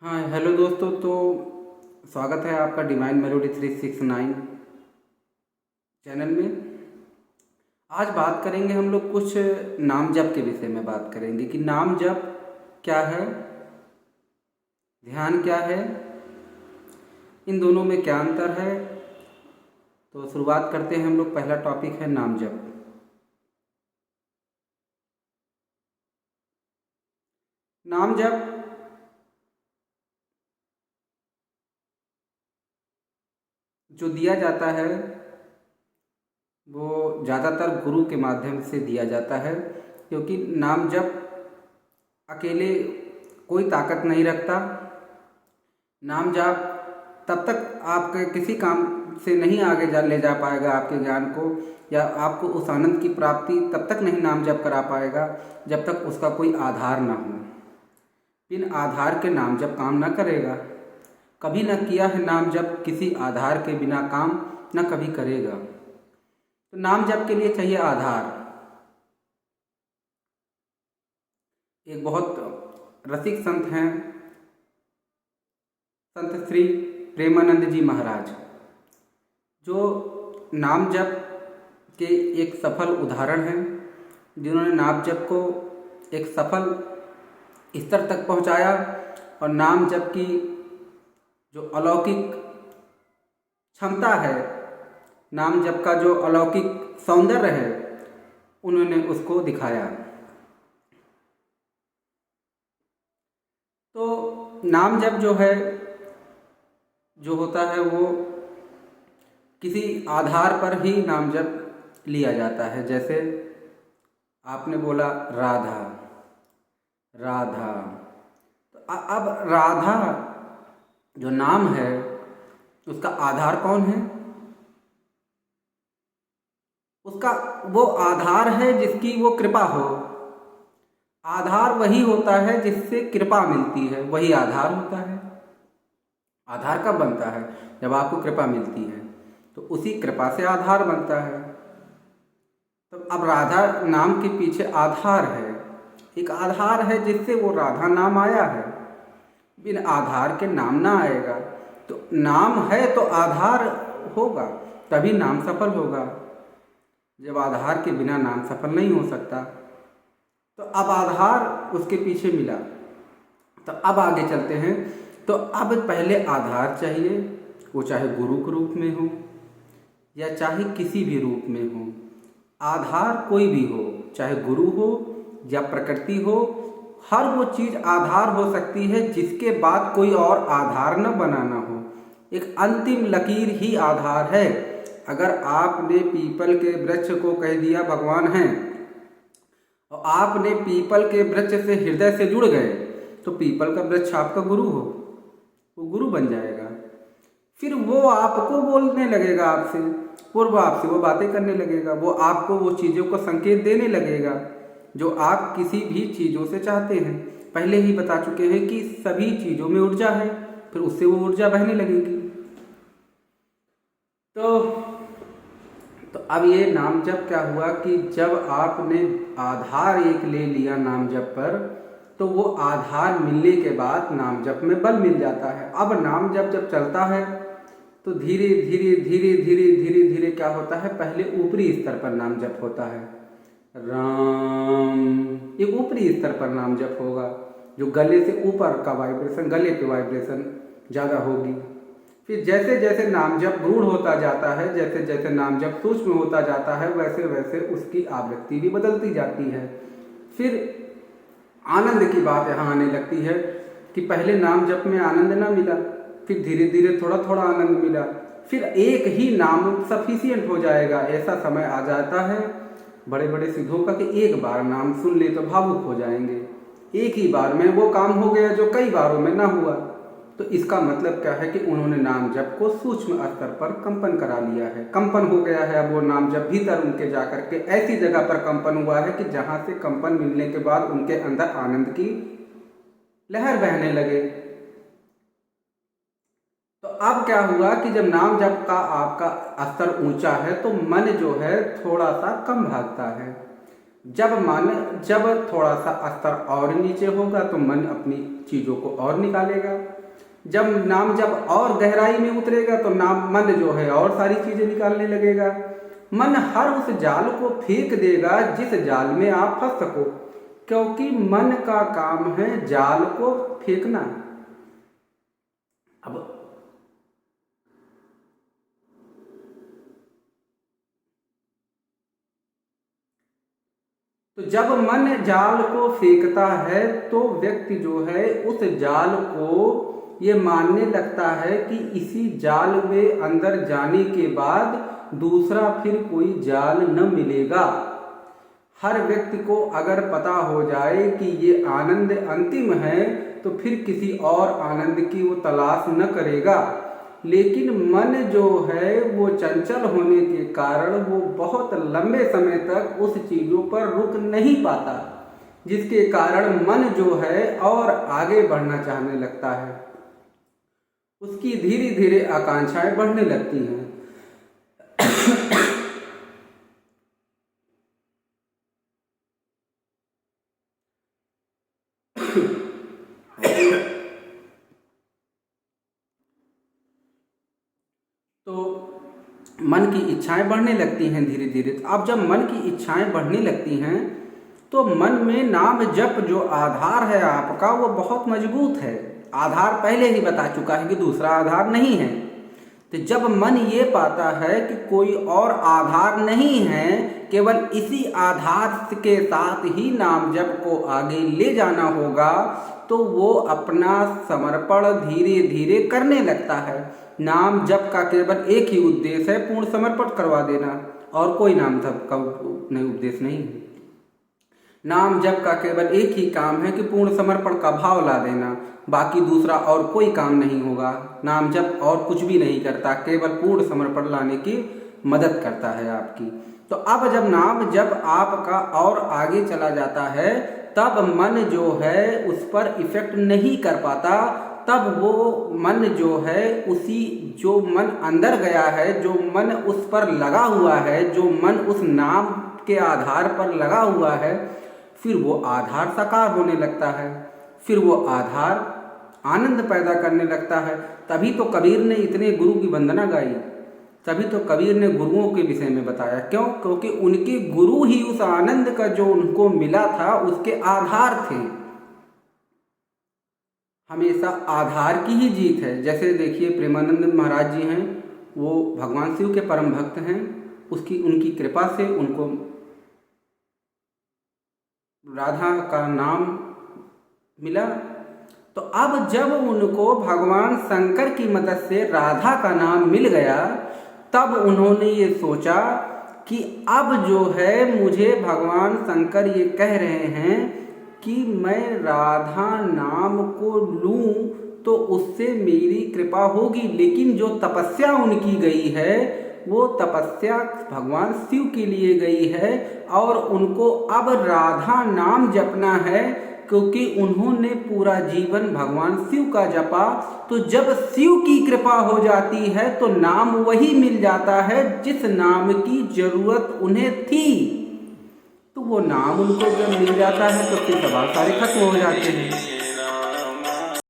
हाँ हेलो दोस्तों। तो स्वागत है आपका डिवाइन मेलोडी 369 चैनल में। आज बात करेंगे हम लोग कुछ नाम जप के विषय में बात करेंगे कि नाम जप क्या है, ध्यान क्या है, इन दोनों में क्या अंतर है। तो शुरुआत करते हैं हम लोग। पहला टॉपिक है नाम जप। नाम जप जो दिया जाता है वो ज़्यादातर गुरु के माध्यम से दिया जाता है, क्योंकि नाम जप अकेले कोई ताकत नहीं रखता। नाम जाप तब तक आपके किसी काम से नहीं आगे ले जा पाएगा आपके ज्ञान को, या आपको उस आनंद की प्राप्ति तब तक नहीं नाम जप करा पाएगा जब तक उसका कोई आधार ना हो। बिन आधार के नाम जप काम ना करेगा। कभी न किया है नाम जप किसी आधार के बिना काम, न कभी करेगा। तो नाम जप के लिए चाहिए आधार। एक बहुत रसिक संत हैं, संत श्री प्रेमानंद जी महाराज, जो नाम जप के एक सफल उदाहरण हैं, जिन्होंने नाम जप को एक सफल स्तर तक पहुंचाया और नाम जप की जो अलौकिक क्षमता है, नाम जप का जो अलौकिक सौंदर्य है, उन्होंने उसको दिखाया। तो नाम जप जो है, जो होता है वो किसी आधार पर ही नाम जप लिया जाता है। जैसे आपने बोला राधा, राधा, तो अब राधा जो नाम है उसका आधार कौन है? उसका वो आधार है जिसकी वो कृपा हो। आधार वही होता है जिससे कृपा मिलती है, वही आधार होता है। आधार कब बनता है? जब आपको कृपा मिलती है, तो उसी कृपा से आधार बनता है। तो अब राधा नाम के पीछे आधार है, एक आधार है जिससे वो राधा नाम आया है। बिन आधार के नाम ना आएगा। तो नाम है तो आधार होगा, तभी नाम सफल होगा। जब आधार के बिना नाम सफल नहीं हो सकता। तो अब आधार उसके पीछे मिला, तो अब आगे चलते हैं। तो अब पहले आधार चाहिए, वो चाहे गुरु के रूप में हो या चाहे किसी भी रूप में हो। आधार कोई भी हो, चाहे गुरु हो या प्रकृति हो, हर वो चीज़ आधार हो सकती है जिसके बाद कोई और आधार न बनाना हो। एक अंतिम लकीर ही आधार है। अगर आपने पीपल के वृक्ष को कह दिया भगवान हैं और आपने पीपल के वृक्ष से हृदय से जुड़ गए, तो पीपल का वृक्ष आपका गुरु हो, वो गुरु बन जाएगा। फिर वो आपको बोलने लगेगा, आपसे पूर्व आपसे वो बातें करने लगेगा, वो आपको वो चीज़ों को संकेत देने लगेगा जो आप किसी भी चीज़ों से चाहते हैं। पहले ही बता चुके हैं कि सभी चीज़ों में ऊर्जा है, फिर उससे वो ऊर्जा बहने लगेगी। तो अब ये नाम जप क्या हुआ कि जब आपने आधार एक ले लिया नाम जप पर, तो वो आधार मिलने के बाद नाम जप में बल मिल जाता है। अब नाम जप जब चलता है तो धीरे धीरे धीरे धीरे धीरे धीरे क्या होता है, पहले ऊपरी स्तर पर नाम जप होता है। राम, ये ऊपरी स्तर पर नाम जप होगा, जो गले से ऊपर का वाइब्रेशन, गले पे वाइब्रेशन ज़्यादा होगी। फिर जैसे जैसे नाम जप गूढ़ होता जाता है, जैसे जैसे नाम जप सूक्ष्म होता जाता है, वैसे वैसे उसकी आवृत्ति भी बदलती जाती है। फिर आनंद की बात यहाँ आने लगती है कि पहले नाम जप में आनंद ना मिला, फिर धीरे धीरे थोड़ा थोड़ा आनंद मिला, फिर एक ही नाम सफिशिएंट हो जाएगा। ऐसा समय आ जाता है बड़े बड़े सिद्धों का कि एक बार नाम सुन ले तो भावुक हो जाएंगे। एक ही बार में वो काम हो गया जो कई बारों में ना हुआ। तो इसका मतलब क्या है कि उन्होंने नाम जप को सूक्ष्म स्तर पर कंपन करा लिया है, कंपन हो गया है। अब वो नाम जप भीतर उनके जाकर के ऐसी जगह पर कंपन हुआ है कि जहाँ से कंपन मिलने के बाद उनके अंदर आनंद की लहर बहने लगे। तो अब क्या हुआ कि जब नाम जप का आपका स्तर ऊंचा है तो मन जो है थोड़ा सा कम भागता है। जब थोड़ा सा स्तर और नीचे होगा तो मन अपनी चीज़ों को और निकालेगा। जब और गहराई में उतरेगा तो मन जो है और सारी चीज़ें निकालने लगेगा। मन हर उस जाल को फेंक देगा जिस जाल में आप फंस सको, क्योंकि मन का काम है जाल को फेंकना। अब तो जब मन जाल को फेंकता है तो व्यक्ति जो है उस जाल को ये मानने लगता है कि इसी जाल में अंदर जाने के बाद दूसरा फिर कोई जाल न मिलेगा। हर व्यक्ति को अगर पता हो जाए कि ये आनंद अंतिम है तो फिर किसी और आनंद की वो तलाश न करेगा। लेकिन मन जो है वो चंचल होने के कारण वो बहुत लंबे समय तक उस चीज़ों पर रुक नहीं पाता, जिसके कारण मन जो है और आगे बढ़ना चाहने लगता है। उसकी धीरे धीरे आकांक्षाएं बढ़ने लगती हैं। तो मन की इच्छाएं बढ़ने लगती हैं धीरे धीरे। अब जब मन की इच्छाएं बढ़ने लगती हैं तो मन में नाम जप जो आधार है आपका वो बहुत मजबूत है। आधार पहले ही बता चुका है कि दूसरा आधार नहीं है। तो जब मन ये पाता है कि कोई और आधार नहीं है, केवल इसी आधार के साथ ही नाम जप को आगे ले जाना होगा, तो वो अपना समर्पण धीरे धीरे करने लगता है। नाम जप का केवल एक ही उद्देश्य है, पूर्ण समर्पण करवा देना, और कोई नाम जप का उद्देश्य नहीं है। नाम जप का केवल एक ही काम है कि पूर्ण समर्पण का भाव ला देना, बाकी दूसरा और कोई काम नहीं होगा। नाम जप और कुछ भी नहीं करता, केवल पूर्ण समर्पण लाने की मदद करता है आपकी। तो अब जब नाम जप आपका और आगे चला जाता है तब मन जो है उस पर इफेक्ट नहीं कर पाता। तब वो मन जो है उसी जो मन अंदर गया है, जो मन उस पर लगा हुआ है, जो मन उस नाम के आधार पर लगा हुआ है, फिर वो आधार साकार होने लगता है। फिर वो आधार आनंद पैदा करने लगता है। तभी तो कबीर ने इतने गुरु की वंदना गाई, तभी तो कबीर ने गुरुओं के विषय में बताया। क्यों? क्योंकि उनके गुरु ही उस आनंद का जो उनको मिला था उसके आधार थे। हमेशा आधार की ही जीत है। जैसे देखिए प्रेमानंद महाराज जी हैं, वो भगवान शिव के परम भक्त हैं। उनकी कृपा से उनको राधा का नाम मिला। तो अब जब उनको भगवान शंकर की मदद से राधा का नाम मिल गया, तब उन्होंने ये सोचा कि अब जो है मुझे भगवान शंकर ये कह रहे हैं कि मैं राधा नाम को लूं तो उससे मेरी कृपा होगी। लेकिन जो तपस्या उनकी गई है वो तपस्या भगवान शिव के लिए गई है, और उनको अब राधा नाम जपना है, क्योंकि उन्होंने पूरा जीवन भगवान शिव का जपा। तो जब शिव की कृपा हो जाती है तो नाम वही मिल जाता है जिस नाम की जरूरत उन्हें थी। तो वो नाम उनको जब मिल जाता है तो फिर सवाल सारे खत्म हो जाते हैं।